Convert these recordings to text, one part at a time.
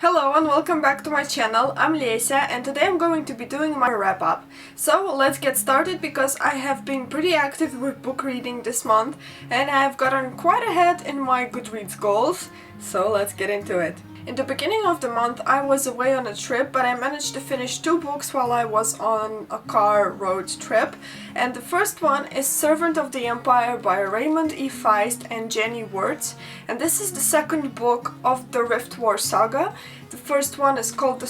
Hello and welcome back to my channel. I'm Lesia and today I'm going to be doing my wrap-up. So let's get started because I have been pretty active with book reading this month and I've gotten quite ahead in my Goodreads goals. So let's get into it. In the beginning of the month I was away on a trip, but I managed to finish 2 books while I was on a car road trip. And the first one is Servant of the Empire by Raymond E. Feist and Jenny Wirtz. And this is the second book of the Rift War saga. The first one is called The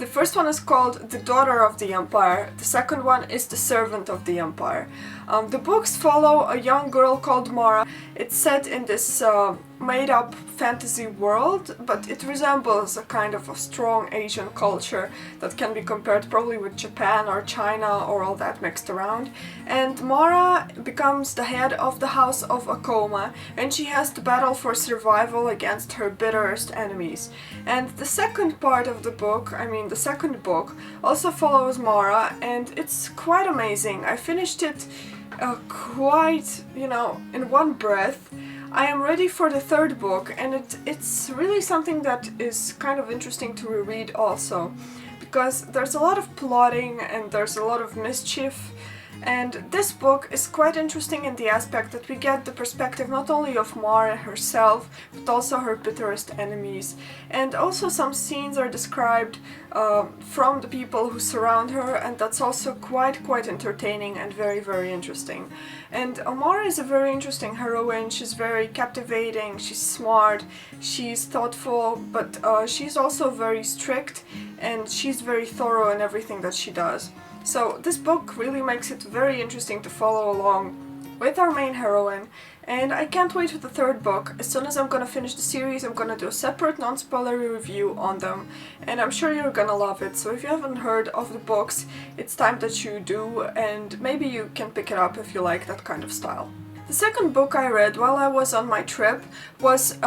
first one is called The Daughter of the Empire. The second one is The Servant of the Empire. The books follow a young girl called Mara. It's set in this made-up fantasy world, but it resembles a kind of a strong Asian culture that can be compared probably with Japan or China or all that mixed around. And Mara becomes the head of the House of Akoma, and she has to battle for survival against her bitterest enemies. And the second part of the book, the second book, also follows Mara, and it's quite amazing. I finished it quite, in one breath. I am ready for the third book, and it's really something that is kind of interesting to reread also, because there's a lot of plotting and there's a lot of mischief. And this book is quite interesting in the aspect that we get the perspective not only of Mara herself, but also her bitterest enemies. And also some scenes are described from the people who surround her, and that's also quite entertaining and very interesting. And Mara is a very interesting heroine. She's very captivating, she's smart, she's thoughtful, but she's also very strict, and she's very thorough in everything that she does. So this book really makes it very interesting to follow along with our main heroine, and I can't wait for the third book. As soon as I'm gonna finish the series, I'm gonna do a separate non-spoilery review on them, and I'm sure you're gonna love it. So if you haven't heard of the books, it's time that you do, and maybe you can pick it up if you like that kind of style. The second book I read while I was on my trip was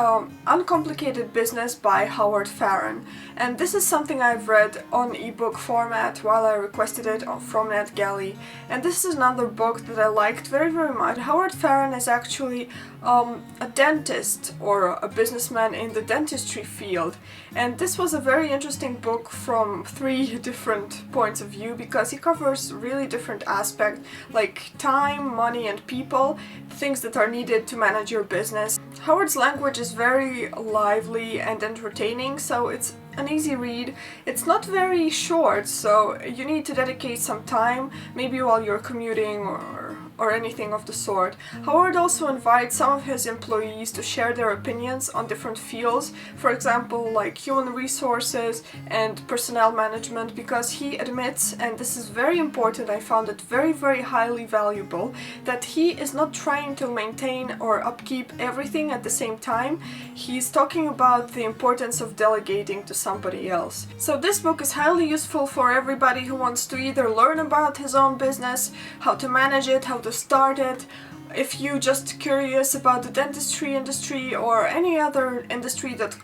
Uncomplicated Business by Howard Farren. And this is something I've read on ebook format while I requested it from NetGalley. And this is another book that I liked very much. Howard Farren is actually a dentist or a businessman in the dentistry field. And this was a very interesting book from 3 different points of view, because he covers really different aspects like time, money and people, things that are needed to manage your business. Howard's language is very lively and entertaining, so it's an easy read. It's not very short, so you need to dedicate some time, maybe while you're commuting or anything of the sort. Howard also invites some of his employees to share their opinions on different fields, for example like human resources and personnel management, because he admits, and this is very important, I found it very highly valuable, that he is not trying to maintain or upkeep everything at the same time. He's talking about the importance of delegating to somebody else. So this book is highly useful for everybody who wants to either learn about his own business, how to manage it, how to start it. If you're just curious about the dentistry industry or any other industry that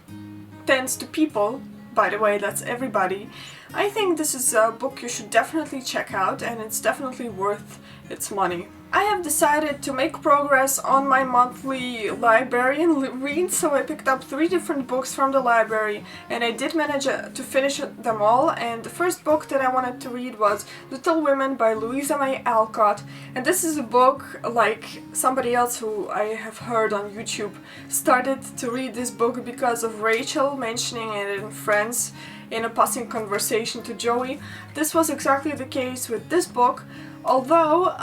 tends to people, by the way, that's everybody, I think this is a book you should definitely check out, and it's definitely worth its money. I have decided to make progress on my monthly librarian read, so I picked up 3 different books from the library, and I did manage to finish them all. And the first book that I wanted to read was Little Women by Louisa May Alcott, and this is a book like somebody else who I have heard on YouTube started to read this book because of Rachel mentioning it in Friends in a passing conversation to Joey. This was exactly the case with this book, although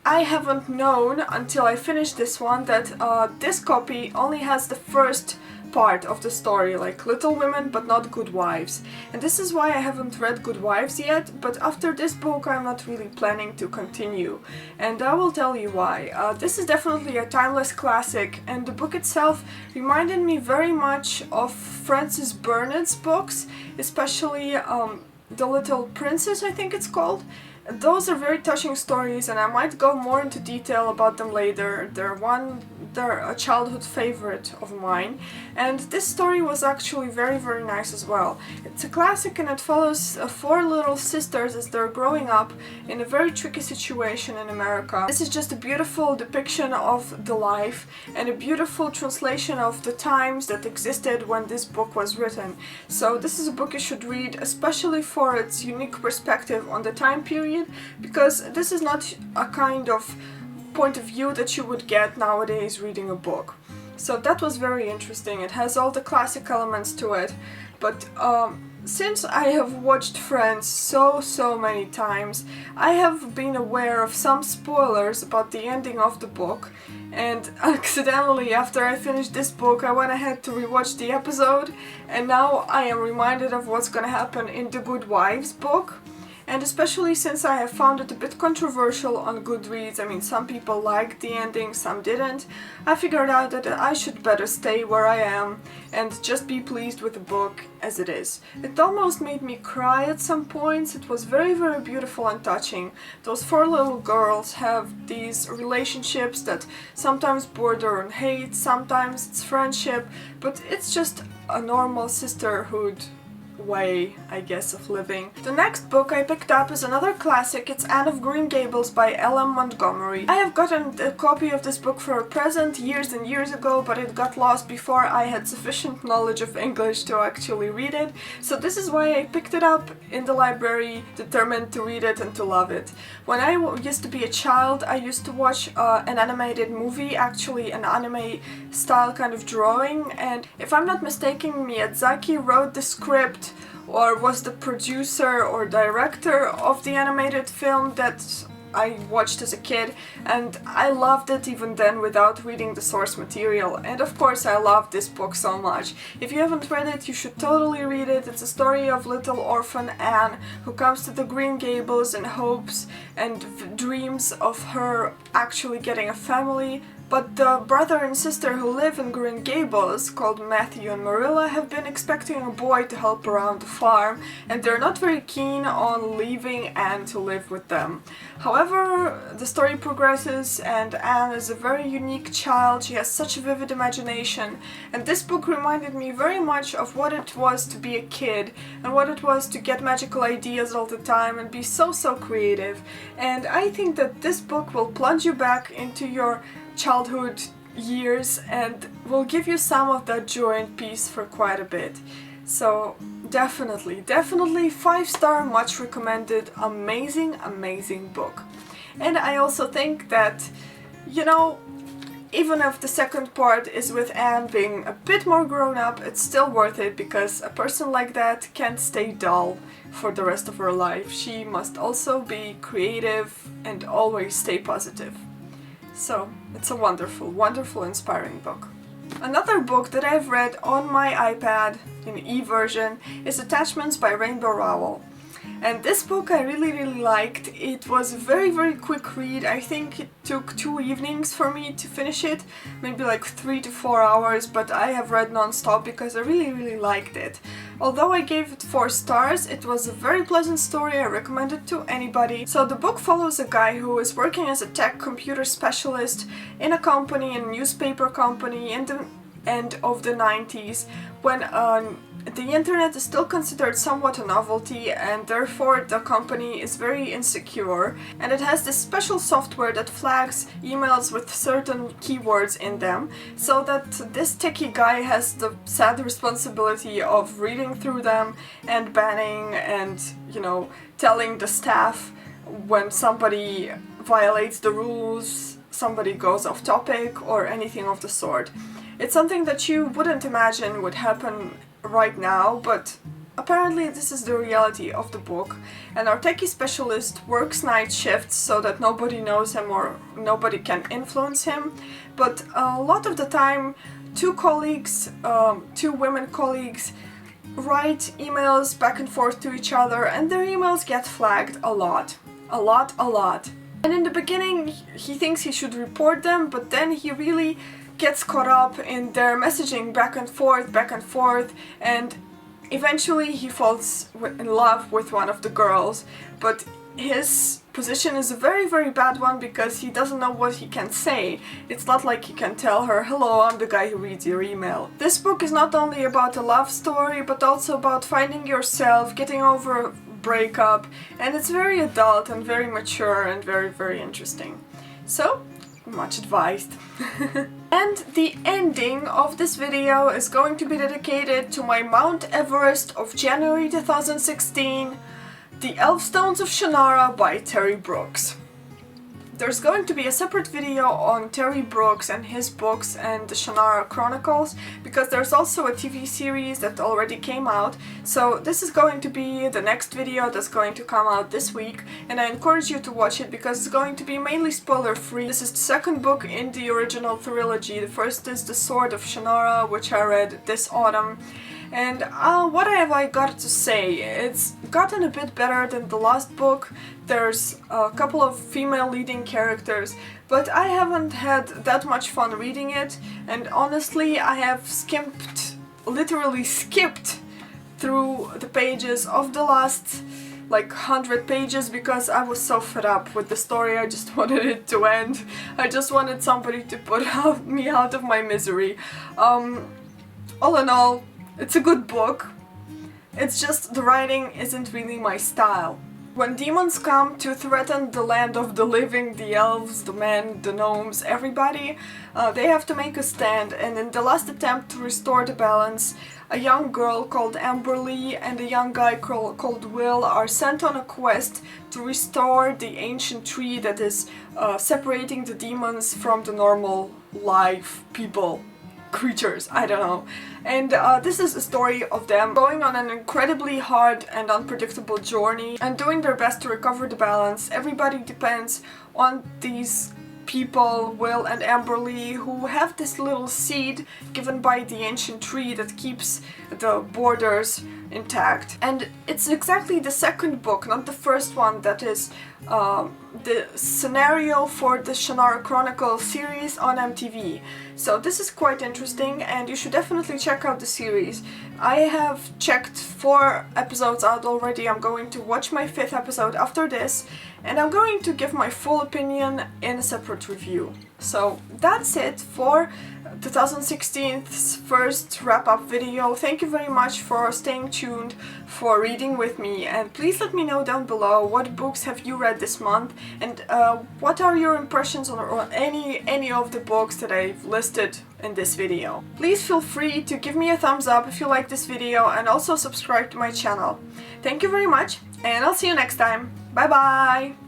I haven't known until I finished this one that this copy only has the first part of the story, like Little Women but not Good Wives. And this is why I haven't read Good Wives yet, but after this book I'm not really planning to continue. And I will tell you why. This is definitely a timeless classic, and the book itself reminded me very much of Frances Burnet's books, especially The Little Princess, I think it's called. Those are very touching stories, and I might go more into detail about them later. They're one they're a childhood favorite of mine, and this story was actually very, very nice as well. It's a classic and it follows four little sisters as they're growing up in a very tricky situation in America. This is just a beautiful depiction of the life and a beautiful translation of the times that existed when this book was written. So this is a book you should read, especially for its unique perspective on the time period, because this is not a kind of point of view that you would get nowadays reading a book. So that was very interesting. It has all the classic elements to it, but since I have watched Friends so many times, I have been aware of some spoilers about the ending of the book, and accidentally after I finished this book I went ahead to rewatch the episode, and now I am reminded of what's gonna happen in the Good Wives book. And especially since I have found it a bit controversial on Goodreads, I mean some people liked the ending, some didn't, I figured out that I should better stay where I am and just be pleased with the book as it is. It almost made me cry at some points. It was very, very beautiful and touching. Those four little girls have these relationships that sometimes border on hate, sometimes it's friendship, but it's just a normal sisterhood way, I guess, of living. The next book I picked up is another classic. It's Anne of Green Gables by L.M. Montgomery. I have gotten a copy of this book for a present years and years ago, but it got lost before I had sufficient knowledge of English to actually read it. So this is why I picked it up in the library, determined to read it and to love it. When I used to be a child, I used to watch an animated movie, actually an anime style kind of drawing, and if I'm not mistaken, Miyazaki wrote the script or was the producer or director of the animated film that I watched as a kid, and I loved it even then without reading the source material. And of course I love this book so much. If you haven't read it, you should totally read it. It's a story of little orphan Anne who comes to the Green Gables in hopes and dreams of her actually getting a family. But the brother and sister who live in Green Gables, called Matthew and Marilla, have been expecting a boy to help around the farm, and they're not very keen on leaving Anne to live with them. However, the story progresses, and Anne is a very unique child. She has such a vivid imagination, and this book reminded me very much of what it was to be a kid, and what it was to get magical ideas all the time and be so creative. And I think that this book will plunge you back into your childhood years and will give you some of that joy and peace for quite a bit. So definitely 5-star, much recommended, amazing book. And I also think that, you know, even if the second part is with Anne being a bit more grown up, it's still worth it, because a person like that can't stay dull for the rest of her life. She must also be creative and always stay positive. So it's a wonderful, inspiring book. Another book that I've read on my iPad in e-version is Attachments by Rainbow Rowell. And this book I really liked. It was a very quick read. I think it took 2 evenings for me to finish it, maybe like 3 to 4 hours, but I have read non-stop because I really liked it. Although I gave it 4 stars, it was a very pleasant story. I recommend it to anybody. So the book follows a guy who is working as a tech computer specialist in a company, a newspaper company, in the end of the 90s, when the internet is still considered somewhat a novelty, and therefore the company is very insecure, and it has this special software that flags emails with certain keywords in them, so that this techie guy has the sad responsibility of reading through them and banning and, you know, telling the staff when somebody violates the rules, somebody goes off topic, or anything of the sort. It's something that you wouldn't imagine would happen right now, but apparently this is the reality of the book. And our techie specialist works night shifts so that nobody knows him or nobody can influence him, but a lot of the time two women colleagues write emails back and forth to each other, and their emails get flagged a lot. And in the beginning he thinks he should report them, but then he really gets caught up in their messaging back and forth, and eventually he falls in love with one of the girls, but his position is a very, very bad one because he doesn't know what he can say. It's not like he can tell her, hello, I'm the guy who reads your email. This book is not only about a love story, but also about finding yourself, getting over a breakup, and it's very adult and very mature and very, very interesting. So, much advised. And the ending of this video is going to be dedicated to my Mount Everest of January 2016, The Elfstones of Shannara by Terry Brooks. There's going to be a separate video on Terry Brooks and his books and the Shannara Chronicles, because there's also a TV series that already came out, so this is going to be the next video that's going to come out this week, and I encourage you to watch it because it's going to be mainly spoiler-free. This is the second book in the original trilogy. The first is The Sword of Shannara, which I read this autumn. And what have I got to say? It's gotten a bit better than the last book. There's a couple of female leading characters, but I haven't had that much fun reading it, and honestly I have literally skipped through the pages of the last like 100 pages because I was so fed up with the story. I just wanted it to end. I just wanted somebody to put me out of my misery. All in all, it's a good book. It's just the writing isn't really my style. When demons come to threaten the land of the living, the elves, the men, the gnomes, everybody, they have to make a stand, and in the last attempt to restore the balance, a young girl called Amberly and a young guy called Will are sent on a quest to restore the ancient tree that is separating the demons from the normal live people. Creatures, I don't know. And this is a story of them going on an incredibly hard and unpredictable journey and doing their best to recover the balance. Everybody depends on these people, Will and Amberly, who have this little seed given by the ancient tree that keeps the borders intact. And it's exactly the second book, not the first one, that is the scenario for the Shannara Chronicles series on MTV. So this is quite interesting, and you should definitely check out the series. I have checked 4 episodes out already. I'm going to watch my 5th episode after this, and I'm going to give my full opinion in a separate review. So that's it for 2016's first wrap-up video. Thank you very much for staying tuned, for reading with me, and please let me know down below what books have you read this month, and what are your impressions on any of the books that I've listed in this video. Please feel free to give me a thumbs up if you like this video, and also subscribe to my channel. Thank you very much, and I'll see you next time. Bye bye!